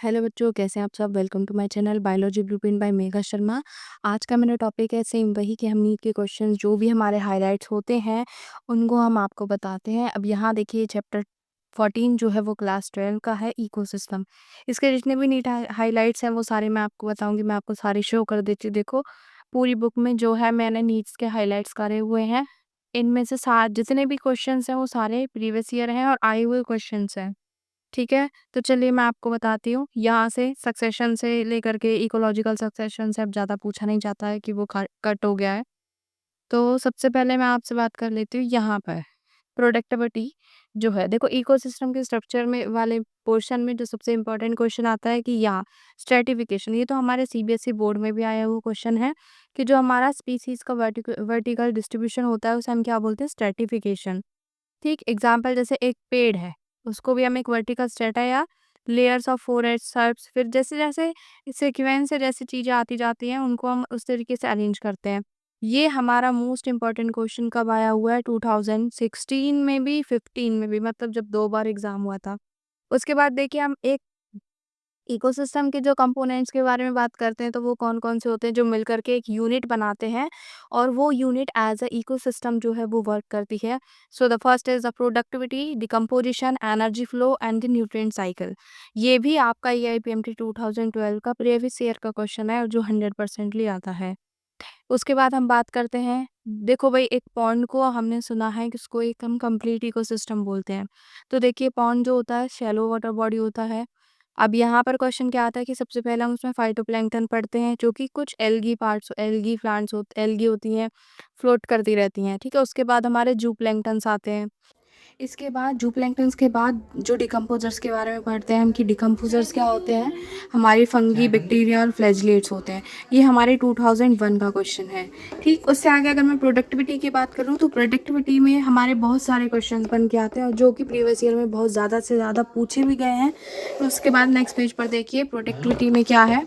Hello बच्चों, कैसे हैं आप सब? Welcome to my channel biology blueprint by Megha Sharma. आज का मेरा टॉपिक है सेम वही कि हम नीट के क्वेश्चंस जो भी हमारे हाइलाइट्स होते हैं, उनको हम आपको बताते हैं। अब यहाँ देखिए चैप्टर 14 जो है वो क्लास 12 का है इकोसिस्टम। इसके जितने भी नीट हाइलाइट्स हैं वो सारे मैं आपको बताऊँगी। मैं आपको सारे शो कर देती हूँ। देखो, पूरी बुक में जो है मैंने नीट्स के हाइलाइट्स करे हुए हैं। इनमें से जितने भी क्वेश्चंस हैं वो सारे प्रीवियस ईयर हैं और आए हुए क्वेश्चंस हैं। ठीक है, तो चलिए मैं आपको बताती हूँ। यहाँ से सक्सेशन से लेकर के इकोलॉजिकल सक्सेशन से अब ज़्यादा पूछा नहीं जाता है कि वो कट हो गया है। तो सबसे पहले मैं आपसे बात कर लेती हूँ यहाँ पर प्रोडक्टिविटी जो है। देखो, इकोसिस्टम के स्ट्रक्चर में वाले पोर्शन में जो सबसे इम्पोर्टेंट क्वेश्चन आता है कि यहाँ स्ट्रेटिफिकेशन, ये तो हमारे सीबीएसई बोर्ड में भी आया हुआ क्वेश्चन है कि जो हमारा स्पीसीज का वर्टिकल डिस्ट्रीब्यूशन होता है उसे हम क्या बोलते हैं? स्ट्रेटिफिकेशन। ठीक, एग्जाम्पल जैसे एक पेड़ है, उसको भी हम एक वर्टिकल स्ट्रेटा या लेयर्स ऑफ फॉरेस्ट सर्प्स, फिर जैसे जैसे सीक्वेंस से जैसी चीज़ें आती जाती हैं उनको हम उस तरीके से अरेंज करते हैं। ये हमारा मोस्ट इम्पॉर्टेंट क्वेश्चन कब आया हुआ है? 2016 में भी 15 में भी, मतलब जब 2 बार एग्जाम हुआ था। उसके बाद देखिए हम एक इकोसिस्टम के जो कंपोनेंट्स के बारे में बात करते हैं तो वो कौन-कौन से होते हैं जो मिलकर के एक यूनिट बनाते हैं और वो यूनिट एज़ अ इकोसिस्टम जो है वो वर्क करती है। So the first is the productivity, decomposition, energy flow and the nutrient cycle. ये भी आपका एआईपीएमटी 2012 का प्रीवियस ईयर का क्वेश्चन है और जो 100% आता है। उसके बाद हम बात करते हैं, देखो भाई, एक पॉन्ड को हमने सुना है कि उसको एक हम कंप्लीट इकोसिस्टम बोलते हैं। तो देखिए पॉन्ड जो होता है शैलो वाटर बॉडी होता है। अब यहाँ पर क्वेश्चन क्या आता है कि सबसे पहले हम उसमें फाइटोप्लैंक्टन पढ़ते हैं जो कि कुछ algae parts, algae plants algae होती हैं, फ्लोट करती रहती हैं। ठीक है, उसके बाद हमारे जू प्लैंक्टन्स आते हैं। इसके बाद जूप्लैंक्टन्स के बाद जो डिकम्पोजर्स के बारे में पढ़ते हैं हम कि डिकम्पोजर्स क्या होते हैं? हमारे फंगी, बैक्टीरिया और फ्लैजिलेट्स होते हैं। ये हमारे 2001 का क्वेश्चन है। ठीक, उससे आगे अगर मैं प्रोडक्टिविटी की बात करूँ तो प्रोडक्टिविटी में हमारे बहुत सारे क्वेश्चन बन के आते हैं और जो कि प्रीवियस ईयर में बहुत ज़्यादा से ज़्यादा पूछे भी गए हैं। तो उसके बाद नेक्स्ट पेज पर देखिए प्रोडक्टिविटी में क्या है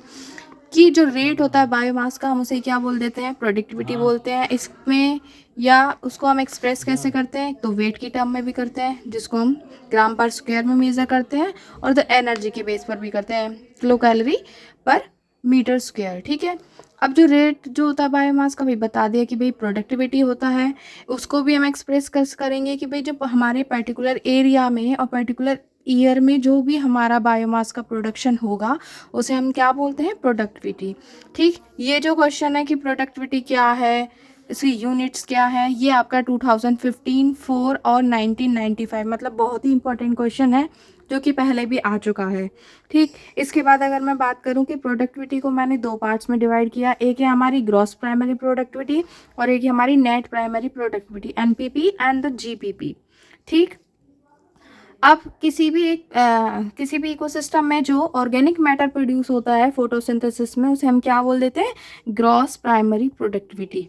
कि जो रेट होता है बायोमास का हम उसे क्या बोल देते हैं? प्रोडक्टिविटी बोलते हैं। इसमें या उसको हम एक्सप्रेस कैसे करते हैं? तो वेट की टर्म में भी करते हैं जिसको हम ग्राम पर स्क्वायर में मेज़र करते हैं और द एनर्जी के बेस पर भी करते हैं, किलो कैलोरी पर मीटर स्क्वायर। ठीक है, अब जो रेट जो होता है बायोमास का भी बता दिया कि भाई प्रोडक्टिविटी होता है, उसको भी हम एक्सप्रेस करेंगे कि भाई जब हमारे पर्टिकुलर एरिया में और पर्टिकुलर ईयर में जो भी हमारा बायोमास का प्रोडक्शन होगा उसे हम क्या बोलते हैं? प्रोडक्टिविटी। ठीक, ये जो क्वेश्चन है कि प्रोडक्टिविटी क्या है, इसकी यूनिट्स क्या है, ये आपका 2015, 4 और 1995, मतलब बहुत ही इंपॉर्टेंट क्वेश्चन है जो कि पहले भी आ चुका है। ठीक, इसके बाद अगर मैं बात करूं कि प्रोडक्टिविटी को मैंने 2 पार्ट्स में डिवाइड किया, एक है हमारी ग्रॉस प्राइमरी प्रोडक्टिविटी और एक है हमारी net primary productivity, NPP and the GPP. ठीक, अब किसी भी इकोसिस्टम में जो ऑर्गेनिक मैटर प्रोड्यूस होता है फोटोसिंथेसिस में उसे हम क्या बोल देते हैं? Gross primary productivity.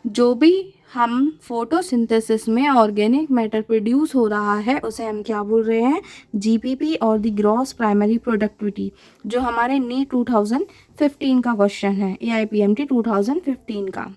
जो भी हम फोटोसिंथेसिस में ऑर्गेनिक मैटर प्रोड्यूस हो रहा है उसे हम क्या बोल रहे हैं? जीपीपी और द ग्रॉस प्राइमरी प्रोडक्टिविटी, जो हमारे नीट 2015 का क्वेश्चन है, एआईपीएमटी 2015 का।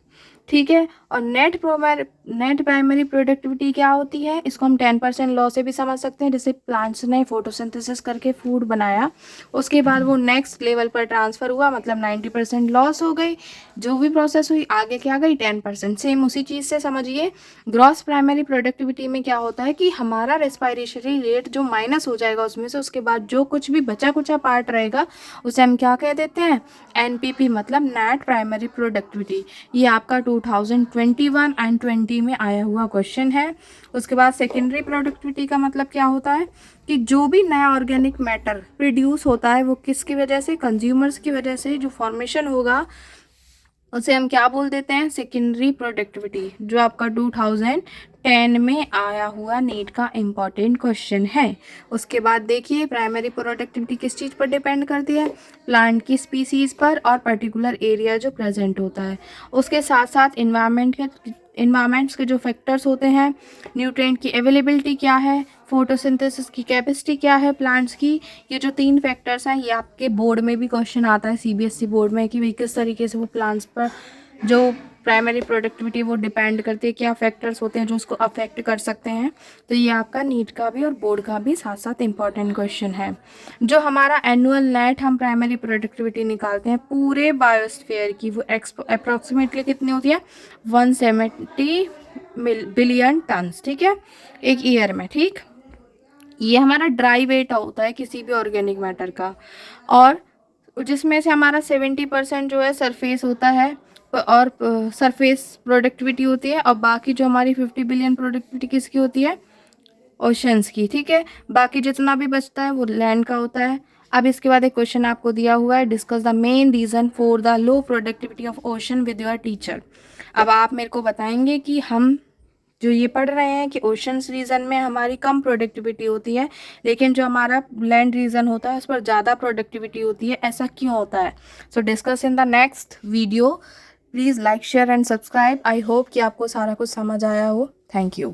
ठीक है, और नेट प्राइमरी प्रोडक्टिविटी क्या होती है? इसको हम 10% लॉ से भी समझ सकते हैं। जैसे प्लांट्स ने फोटोसिंथेसिस करके फूड बनाया, उसके बाद वो नेक्स्ट लेवल पर ट्रांसफ़र हुआ, मतलब 90% लॉस हो गई, जो भी प्रोसेस हुई आगे क्या गई? 10%। सेम उसी चीज़ से समझिए ग्रॉस प्राइमरी प्रोडक्टिविटी में क्या होता है कि हमारा रेस्पिरेटरी रेट जो माइनस हो जाएगा उसमें से, उसके बाद जो कुछ भी बचा कुचा पार्ट रहेगा उसे हम क्या कह देते हैं? एनपीपी, मतलब नेट प्राइमरी प्रोडक्टिविटी। ये आपका 2021 एंड 20 में आया हुआ क्वेश्चन है। उसके बाद सेकेंडरी प्रोडक्टिविटी का मतलब क्या होता है कि जो भी नया ऑर्गेनिक मैटर प्रोड्यूस होता है वो किसकी वजह से? कंज्यूमर्स की वजह से जो फॉर्मेशन होगा उसे हम क्या बोल देते हैं? सेकेंडरी प्रोडक्टिविटी, जो आपका 2010 में आया हुआ नीट का इम्पॉर्टेंट क्वेश्चन है। उसके बाद देखिए प्राइमरी प्रोडक्टिविटी किस चीज़ पर डिपेंड करती है? प्लांट की स्पीसीज़ पर और पर्टिकुलर एरिया जो प्रेजेंट होता है। उसके साथ साथ इन्वायरमेंट्स के जो फैक्टर्स होते हैं, न्यूट्रिएंट की अवेलेबिलिटी क्या है, फोटोसिंथेसिस की कैपेसिटी क्या है प्लांट्स की, ये जो 3 फैक्टर्स हैं ये आपके बोर्ड में भी क्वेश्चन आता है सीबीएसई बोर्ड में कि भाई किस तरीके से वो प्लांट्स पर जो प्राइमरी प्रोडक्टिविटी वो डिपेंड करती है, क्या फैक्टर्स होते हैं जो उसको अफेक्ट कर सकते हैं। तो ये आपका नीट का भी और बोर्ड का भी साथ साथ इम्पॉर्टेंट क्वेश्चन है। जो हमारा एनुअल नेट हम प्राइमरी प्रोडक्टिविटी निकालते हैं पूरे बायोस्फीयर की, वो अप्रॉक्सीमेटली कितनी होती है, 170 बिलियन टन्स, ठीक है, एक ईयर में, ठीक। ये हमारा ड्राई वेट होता है किसी भी ऑर्गेनिक मैटर का, और जिसमें से हमारा 70% जो है सरफेस होता है और सरफेस प्रोडक्टिविटी होती है, और बाकी जो हमारी 50 बिलियन प्रोडक्टिविटी किसकी होती है, ओशंस की, ठीक है। बाकी जितना भी बचता है वो लैंड का होता है। अब इसके बाद एक क्वेश्चन आपको दिया हुआ है, discuss the main reason for the low productivity of ocean with your teacher. अब आप मेरे को बताएंगे कि हम जो ये पढ़ रहे हैं कि ओशंस रीजन में हमारी कम प्रोडक्टिविटी होती है, लेकिन जो हमारा लैंड रीजन होता है उस पर ज़्यादा प्रोडक्टिविटी होती है, ऐसा क्यों होता है। सो discuss in the next video. Please like share and subscribe. I hope कि आपको सारा कुछ समझ आया हो। Thank you.